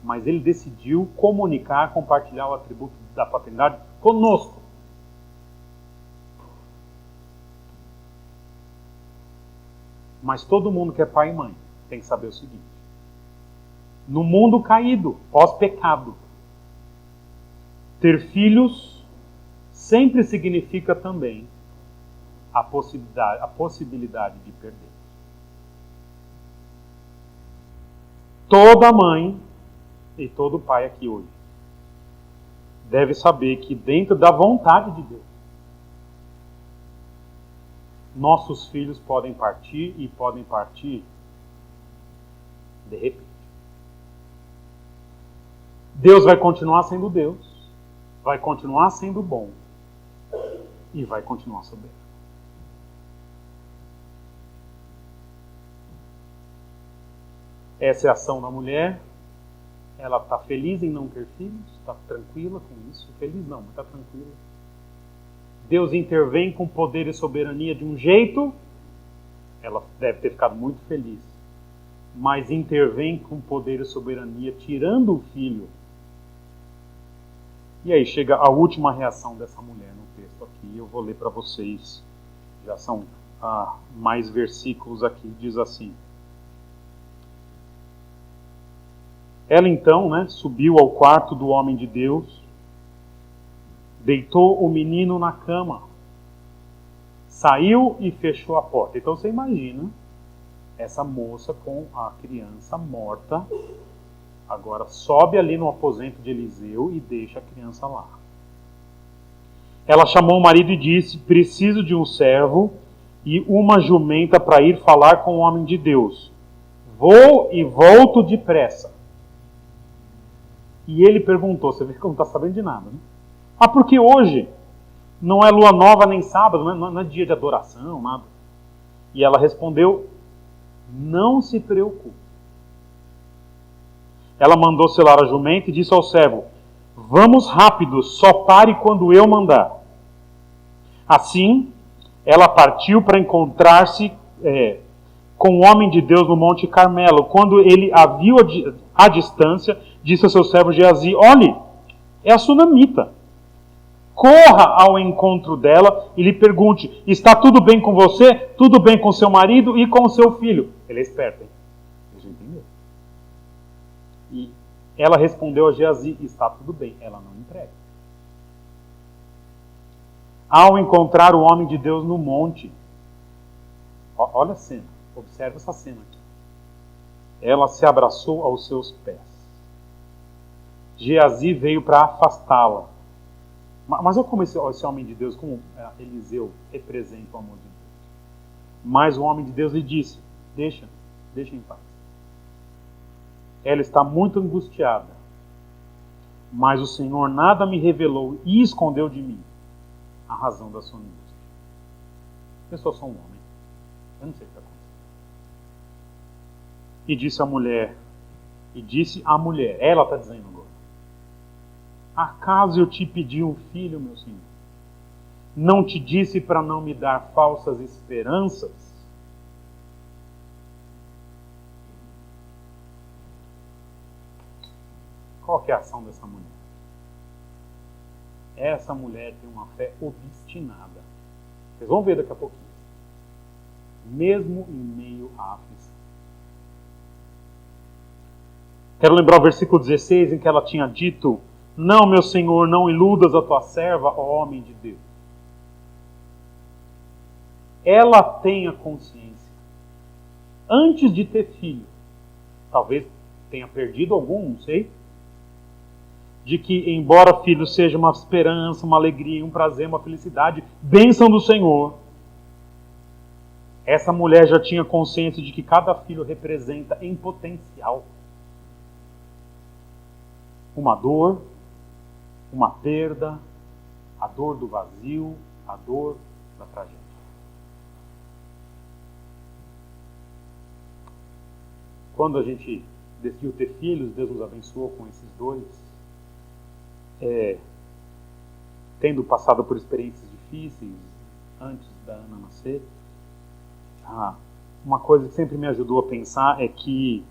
mas ele decidiu comunicar, compartilhar o atributo da paternidade conosco. Mas todo mundo que é pai e mãe tem que saber o seguinte: no mundo caído, pós-pecado, ter filhos sempre significa também a possibilidade de perder. Toda mãe e todo pai aqui hoje deve saber que dentro da vontade de Deus, nossos filhos podem partir e podem partir de repente. Deus vai continuar sendo Deus, vai continuar sendo bom e vai continuar soberano. Essa é a ação da mulher. Ela está feliz em não ter filhos, está tranquila com isso. Feliz não, mas está tranquila. Deus intervém com poder e soberania de um jeito, ela deve ter ficado muito feliz. Mas intervém com poder e soberania tirando o filho. E aí chega a última reação dessa mulher no texto aqui. Eu vou ler para vocês. Já são mais versículos aqui. Diz assim: ela então, subiu ao quarto do homem de Deus, deitou o menino na cama, saiu e fechou a porta. Então você imagina essa moça com a criança morta, agora sobe ali no aposento de Eliseu e deixa a criança lá. Ela chamou o marido e disse: preciso de um servo e uma jumenta para ir falar com o homem de Deus. Vou e volto depressa. E ele perguntou, você vê que não está sabendo de nada, né? Porque hoje não é lua nova nem sábado, não é dia de adoração, nada. E ela respondeu: não se preocupe. Ela mandou selar a jumenta e disse ao servo: vamos rápido, só pare quando eu mandar. Assim, ela partiu para encontrar-se com o homem de Deus no Monte Carmelo. Quando ele a viu à distância, disse ao seu servo Geazi: olhe, é a sunamita. Corra ao encontro dela e lhe pergunte: está tudo bem com você? Tudo bem com seu marido e com seu filho? Ele é esperto, hein? Deixa eu entender. E ela respondeu a Geazi: está tudo bem. Ela não entrega. Ao encontrar o homem de Deus no monte, olha a cena, observa essa cena aqui. Ela se abraçou aos seus pés. Geazi veio para afastá-la. Mas olha como esse homem de Deus, como Eliseu representa o amor de Deus. Mas o homem de Deus lhe disse: deixa em paz. Ela está muito angustiada, mas o Senhor nada me revelou e escondeu de mim a razão da sua angústia. Eu sou só um homem, eu não sei o que está acontecendo. E disse a mulher, ela está dizendo agora: acaso eu te pedi um filho, meu Senhor? Não te disse para não me dar falsas esperanças? Qual que é a ação dessa mulher? Essa mulher tem uma fé obstinada. Vocês vão ver daqui a pouquinho. Mesmo em meio à aflição. Quero lembrar o versículo 16 em que ela tinha dito: não, meu Senhor, não iludas a tua serva, ó homem de Deus. Ela tem a consciência, antes de ter filho, talvez tenha perdido algum, não sei, de que, embora filho seja uma esperança, uma alegria, um prazer, uma felicidade, bênção do Senhor, essa mulher já tinha consciência de que cada filho representa, em potencial, uma dor, uma perda, a dor do vazio, a dor da tragédia. Quando a gente decidiu ter filhos, Deus nos abençoou com esses dois. Tendo passado por experiências difíceis antes da Ana nascer, uma coisa que sempre me ajudou a pensar é que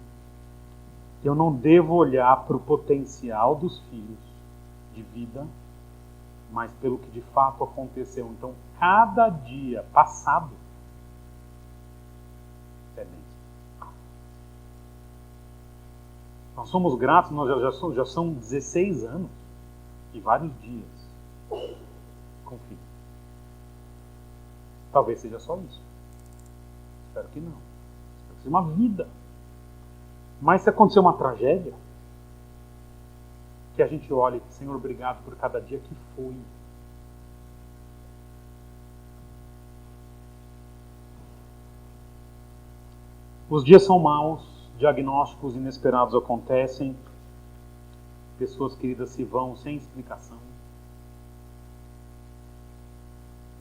eu não devo olhar para o potencial dos filhos de vida, mas pelo que de fato aconteceu. Então, cada dia passado é bênção. Nós somos gratos, nós já são 16 anos e vários dias com filho. Talvez seja só isso. Espero que não. Espero que seja uma vida. Mas se acontecer uma tragédia, que a gente olhe, Senhor, obrigado por cada dia que foi. Os dias são maus, diagnósticos inesperados acontecem, pessoas queridas se vão sem explicação,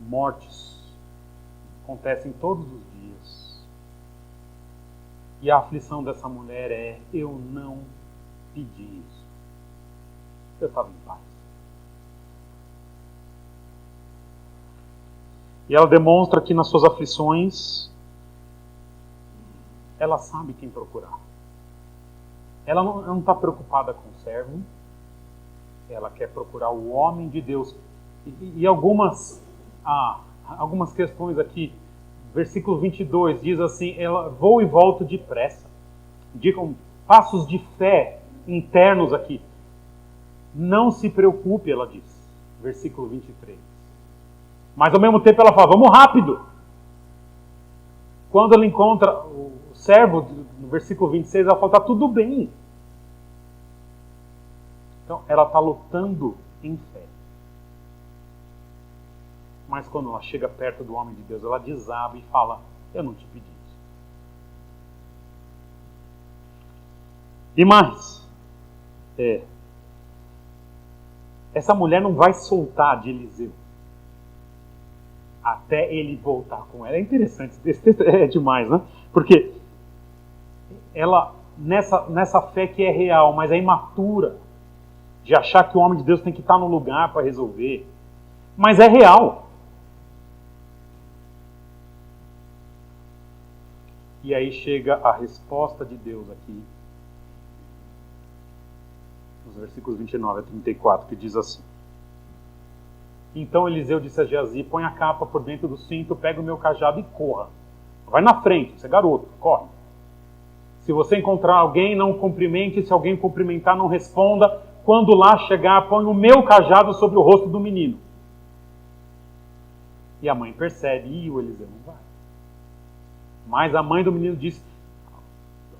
mortes acontecem todos os dias. E a aflição dessa mulher é: eu não pedi isso. Eu estava em paz. E ela demonstra que nas suas aflições ela sabe quem procurar. Ela não está preocupada com o servo. Ela quer procurar o homem de Deus. E algumas questões aqui. Versículo 22 diz assim: ela vou e volto depressa. Digam passos de fé internos aqui. Não se preocupe, ela diz. Versículo 23. Mas ao mesmo tempo ela fala: vamos rápido. Quando ela encontra o servo, no versículo 26, ela fala: está tudo bem. Então, ela está lutando em fé. Mas quando ela chega perto do homem de Deus, ela desaba e fala: eu não te pedi isso. E mais, essa mulher não vai soltar de Eliseu até ele voltar com ela. É interessante, esse texto é demais, né? Porque ela, nessa fé que é real, mas é imatura, de achar que o homem de Deus tem que estar no lugar para resolver, mas é real. E aí chega a resposta de Deus aqui, nos versículos 29 a 34, que diz assim: então Eliseu disse a Geazi: põe a capa por dentro do cinto, pega o meu cajado e corra. Vai na frente, você é garoto, corre. Se você encontrar alguém, não cumprimente. Se alguém cumprimentar, não responda. Quando lá chegar, põe o meu cajado sobre o rosto do menino. E a mãe percebe: e o Eliseu não vai. Mas a mãe do menino disse,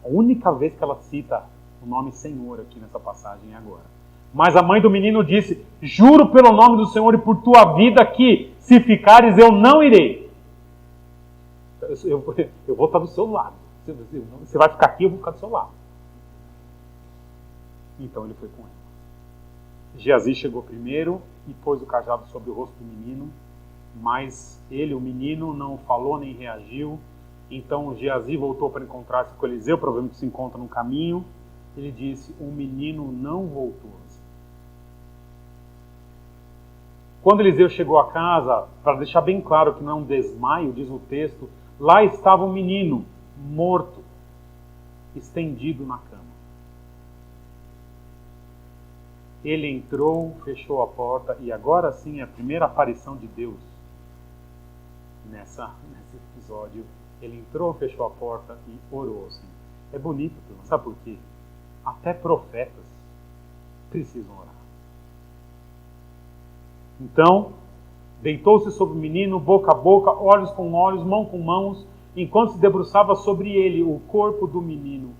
a única vez que ela cita o nome Senhor aqui nessa passagem é agora. Mas a mãe do menino disse: juro pelo nome do Senhor e por tua vida que, se ficares, eu não irei. Eu vou estar do seu lado. Você vai ficar aqui, eu vou ficar do seu lado. Então ele foi com ela. Geazi chegou primeiro e pôs o cajado sobre o rosto do menino, mas ele, o menino, não falou nem reagiu. Então Geazi voltou para encontrar-se com Eliseu, provavelmente se encontra no caminho. Ele disse: o menino não voltou. Quando Eliseu chegou a casa, para deixar bem claro que não é um desmaio, diz o texto, lá estava o menino, morto, estendido na cama. Ele entrou, fechou a porta, e agora sim a primeira aparição de Deus nesse episódio. Ele entrou, fechou a porta e orou assim. É bonito, sabe por quê? Até profetas precisam orar. Então, deitou-se sobre o menino, boca a boca, olhos com olhos, mão com mãos. Enquanto se debruçava sobre ele, o corpo do menino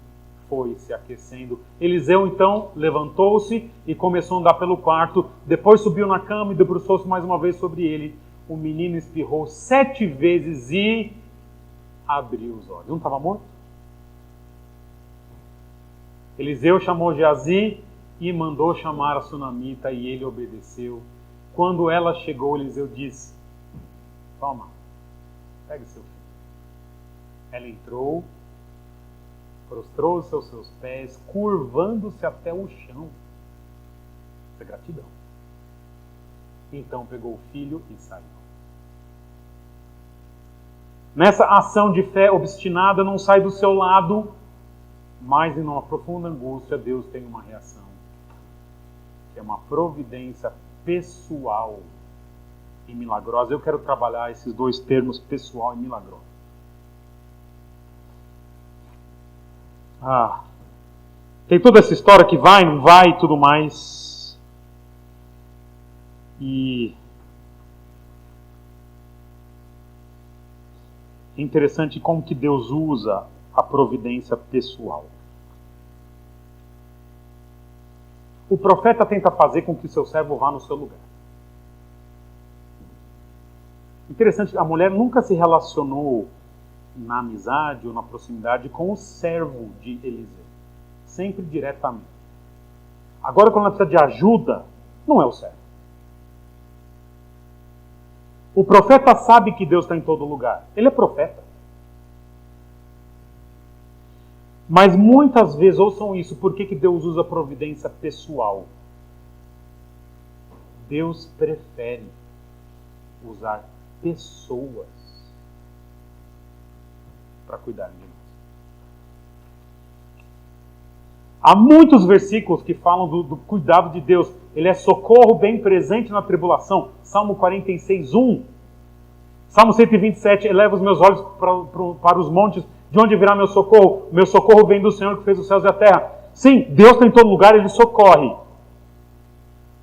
foi se aquecendo. Eliseu então levantou-se e começou a andar pelo quarto. Depois subiu na cama e debruçou-se mais uma vez sobre ele. O menino espirrou 7 vezes e abriu os olhos. Não estava morto? Eliseu chamou Geazi e mandou chamar a sunamita, e ele obedeceu. Quando ela chegou, Eliseu disse: toma, pegue seu filho. Ela entrou, prostrou-se aos seus pés, curvando-se até o chão. Isso é gratidão. Então pegou o filho e saiu. Nessa ação de fé obstinada, não sai do seu lado, mas em uma profunda angústia, Deus tem uma reação, que é uma providência pessoal e milagrosa. Eu quero trabalhar esses dois termos, pessoal e milagroso. Tem toda essa história que vai, não vai e tudo mais. E é interessante como que Deus usa a providência pessoal. O profeta tenta fazer com que seu servo vá no seu lugar. Interessante, a mulher nunca se relacionou na amizade ou na proximidade com o servo de Eliseu. Sempre diretamente. Agora, quando ela precisa de ajuda, não é o servo. O profeta sabe que Deus está em todo lugar. Ele é profeta. Mas muitas vezes, ouçam isso, por que Deus usa providência pessoal? Deus prefere usar pessoas para cuidarem de nós. Há muitos versículos que falam do cuidado de Deus. Ele é socorro bem presente na tribulação. Salmo 46, 1. Salmo 127, eleva os meus olhos para os montes, de onde virá meu socorro? Meu socorro vem do Senhor que fez os céus e a terra. Sim, Deus está em todo lugar, Ele socorre.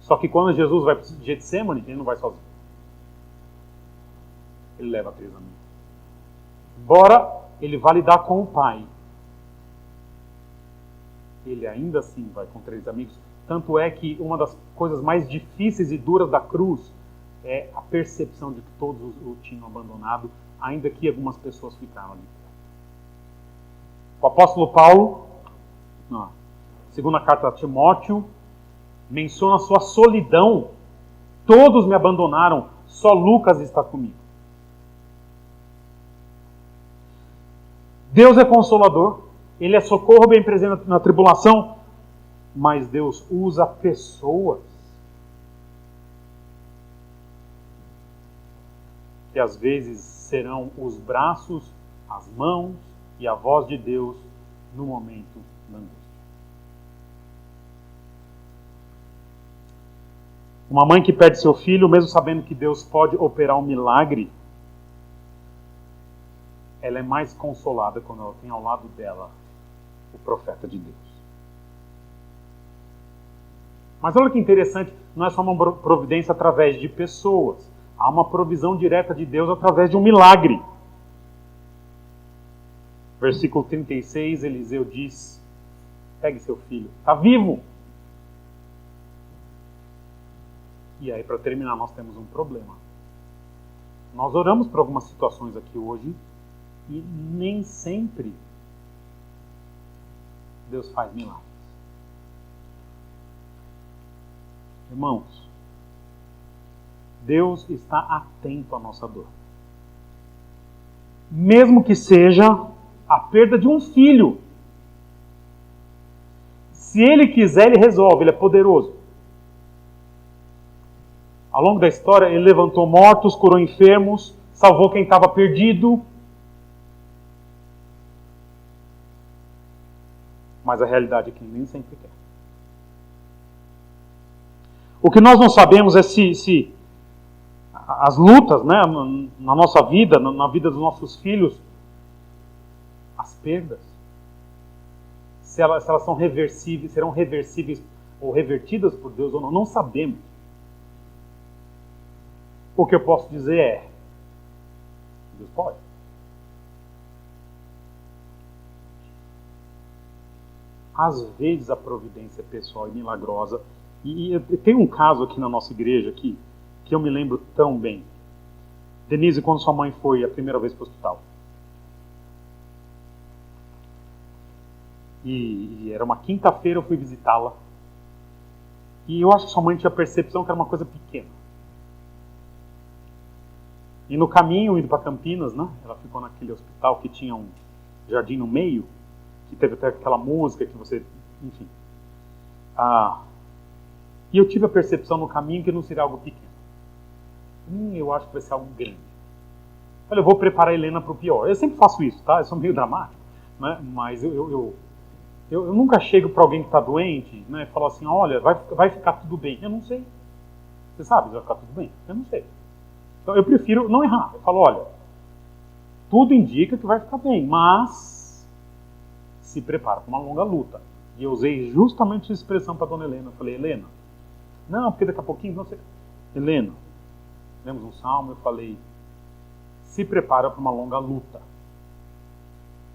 Só que quando Jesus vai para Getsemane, Ele não vai sozinho. Ele leva 3 amigos. Embora Ele vá lidar com o Pai, Ele ainda assim vai com 3 amigos. Tanto é que uma das coisas mais difíceis e duras da cruz é a percepção de que todos o tinham abandonado, ainda que algumas pessoas ficaram ali. O apóstolo Paulo, na segunda carta a Timóteo, menciona a sua solidão. Todos me abandonaram, só Lucas está comigo. Deus é consolador, Ele é socorro bem presente na tribulação, mas Deus usa pessoas que às vezes serão os braços, as mãos e a voz de Deus no momento da angústia. Uma mãe que perde seu filho, mesmo sabendo que Deus pode operar um milagre, ela é mais consolada quando ela tem ao lado dela o profeta de Deus. Mas olha que interessante, não é só uma providência através de pessoas. Há uma provisão direta de Deus através de um milagre. Versículo 36, Eliseu diz: pegue seu filho, está vivo. E aí, para terminar, nós temos um problema. Nós oramos por algumas situações aqui hoje e nem sempre Deus faz milagres. Irmãos, Deus está atento à nossa dor. Mesmo que seja a perda de um filho. Se Ele quiser, Ele resolve, Ele é poderoso. Ao longo da história, Ele levantou mortos, curou enfermos, salvou quem estava perdido. Mas a realidade é que Ele nem sempre quer. O que nós não sabemos é se as lutas, né, na nossa vida, na vida dos nossos filhos, as perdas, se elas são reversíveis, serão reversíveis ou revertidas por Deus ou não, não sabemos. O que eu posso dizer é, Deus pode. Às vezes a providência é pessoal e milagrosa. E tem um caso aqui na nossa igreja aqui, que eu me lembro tão bem. Denise, quando sua mãe foi a primeira vez para o hospital. E era uma quinta-feira, eu fui visitá-la. E eu acho que sua mãe tinha a percepção que era uma coisa pequena. E no caminho, indo para Campinas, né, ela ficou naquele hospital que tinha um jardim no meio, que teve até aquela música que você... Enfim. E eu tive a percepção no caminho que não seria algo pequeno. Eu acho que vai ser algo grande. Olha, eu vou preparar a Helena para o pior. Eu sempre faço isso, tá? Eu sou meio dramático, né? Mas eu nunca chego para alguém que está doente, né, e falo assim, olha, vai ficar tudo bem. Eu não sei. Você sabe se vai ficar tudo bem? Eu não sei. Então eu prefiro não errar. Eu falo, olha, tudo indica que vai ficar bem, mas se prepara para uma longa luta. E eu usei justamente essa expressão para a dona Helena. Eu falei, Helena, não, porque daqui a pouquinho não sei. Helena, lemos um salmo, eu falei, se prepara para uma longa luta.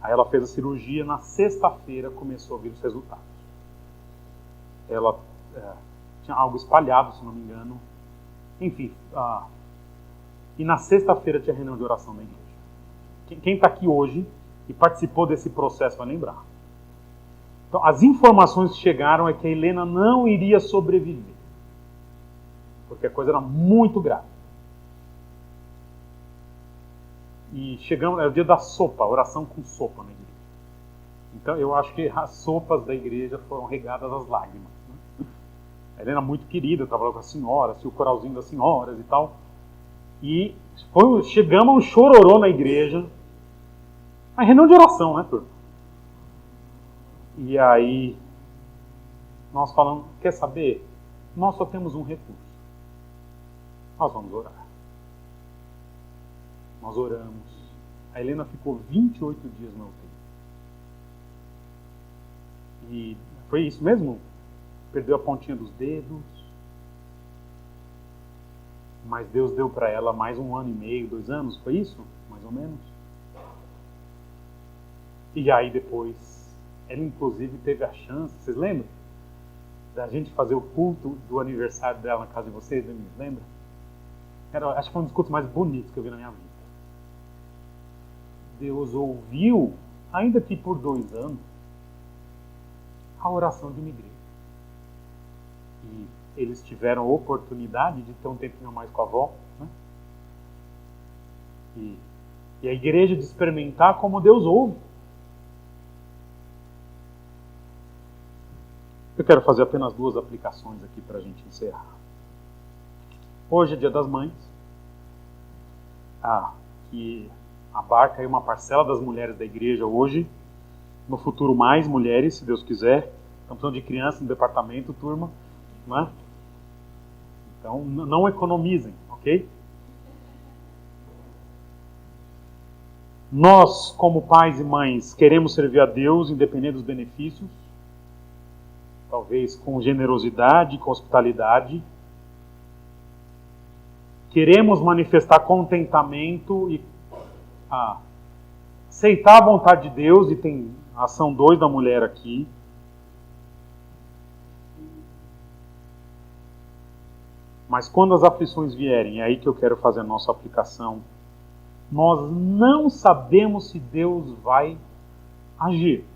Aí ela fez a cirurgia, na sexta-feira começou a vir os resultados. Ela tinha algo espalhado, se não me engano. Enfim, e na sexta-feira tinha reunião de oração na igreja. Quem está aqui hoje e participou desse processo vai lembrar. Então, as informações que chegaram é que a Helena não iria sobreviver. Porque a coisa era muito grave. E chegamos, era o dia da sopa, oração com sopa na igreja. Então eu acho que as sopas da igreja foram regadas às lágrimas. Né? A Helena muito querida, trabalhou com as senhoras, o coralzinho das senhoras e tal. E chegamos a um chororô na igreja. A reunião de oração, né, turma? E aí nós falamos, quer saber? Nós só temos um recurso. Nós vamos orar. Nós oramos. A Helena ficou 28 dias na UTI. E foi isso mesmo? Perdeu a pontinha dos dedos. Mas Deus deu para ela mais 1 ano e meio, 2 anos, foi isso? Mais ou menos. E aí depois, ela inclusive teve a chance, vocês lembram? Da gente fazer o culto do aniversário dela na casa de vocês, lembra? Acho que foi um dos cultos mais bonitos que eu vi na minha vida. Deus ouviu, ainda que por 2 anos, a oração de uma igreja. E eles tiveram a oportunidade de ter um tempinho a mais com a avó, né? E a igreja de experimentar como Deus ouve. Eu quero fazer apenas 2 aplicações aqui para a gente encerrar. Hoje é Dia das Mães. Que abarca aí uma parcela das mulheres da igreja hoje. No futuro mais mulheres, se Deus quiser. Estamos falando de criança no departamento, turma. Né? Então não economizem, ok? Nós, como pais e mães, queremos servir a Deus independente dos benefícios. Talvez com generosidade, com hospitalidade. Queremos manifestar contentamento e aceitar a vontade de Deus, e tem a ação 2 da mulher aqui. Mas quando as aflições vierem, é aí que eu quero fazer a nossa aplicação, nós não sabemos se Deus vai agir.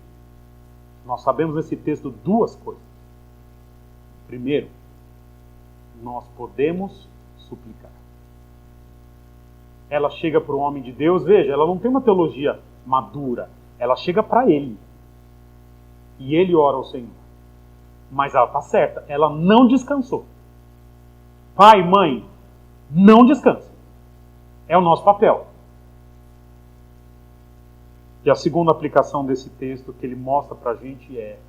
Nós sabemos nesse texto 2 coisas. Primeiro, nós podemos suplicar. Ela chega para o homem de Deus, veja, ela não tem uma teologia madura, ela chega para ele. E ele ora ao Senhor. Mas ela está certa, ela não descansou. Pai, mãe, não descansa. É o nosso papel. E a segunda aplicação desse texto que ele mostra para a gente é,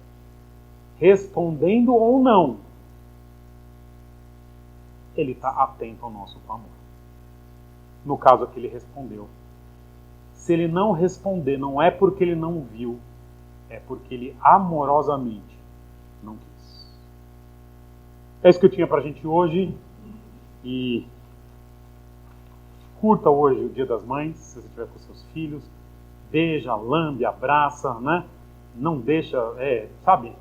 respondendo ou não, Ele está atento ao nosso clamor. No caso aqui ele respondeu. Se ele não responder, não é porque ele não viu, é porque ele amorosamente não quis. É isso que eu tinha pra gente hoje. E curta hoje o Dia das Mães, se você estiver com seus filhos. Beija, lambe, abraça, né? Não deixa, sabe?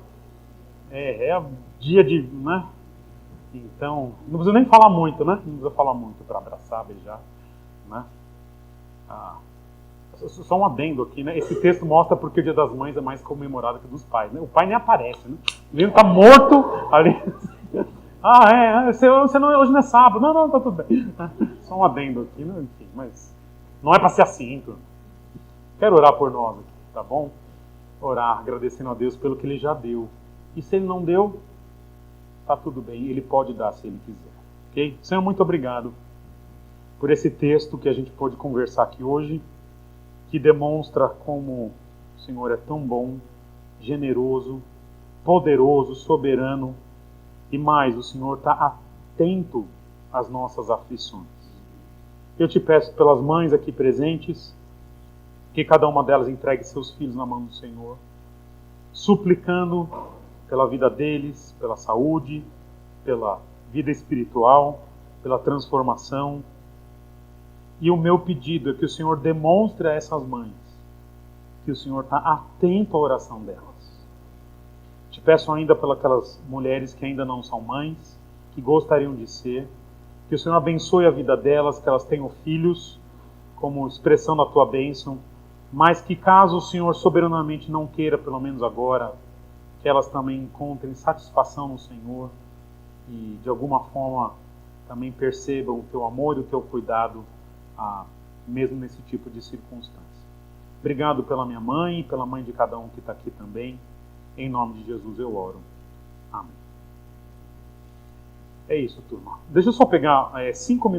É dia de, né? Então, não precisa nem falar muito, né? Não precisa falar muito para abraçar, beijar, né? Só um adendo aqui, né? Esse texto mostra porque o Dia das Mães é mais comemorado que o dos pais, né? O pai nem aparece, né? Ele está morto ali. Você não, hoje não é sábado. Não, tá tudo bem. Só um adendo aqui, né? Enfim, mas não é para ser assim, então. Quero orar por nós aqui, tá bom? Orar, agradecendo a Deus pelo que Ele já deu. E se Ele não deu, tá tudo bem, Ele pode dar se Ele quiser. Ok? Senhor, muito obrigado por esse texto que a gente pôde conversar aqui hoje, que demonstra como o Senhor é tão bom, generoso, poderoso, soberano, e mais, o Senhor está atento às nossas aflições. Eu te peço pelas mães aqui presentes, que cada uma delas entregue seus filhos na mão do Senhor, suplicando pela vida deles, pela saúde, pela vida espiritual, pela transformação. E o meu pedido é que o Senhor demonstre a essas mães que o Senhor está atento à oração delas. Te peço ainda pelas mulheres que ainda não são mães, que gostariam de ser, que o Senhor abençoe a vida delas, que elas tenham filhos, como expressão da tua bênção, mas que caso o Senhor soberanamente não queira, pelo menos agora, que elas também encontrem satisfação no Senhor e de alguma forma também percebam o teu amor e o teu cuidado, mesmo nesse tipo de circunstância. Obrigado pela minha mãe e pela mãe de cada um que está aqui também. Em nome de Jesus eu oro. Amém. É isso, turma. Deixa eu só pegar 5 minutos.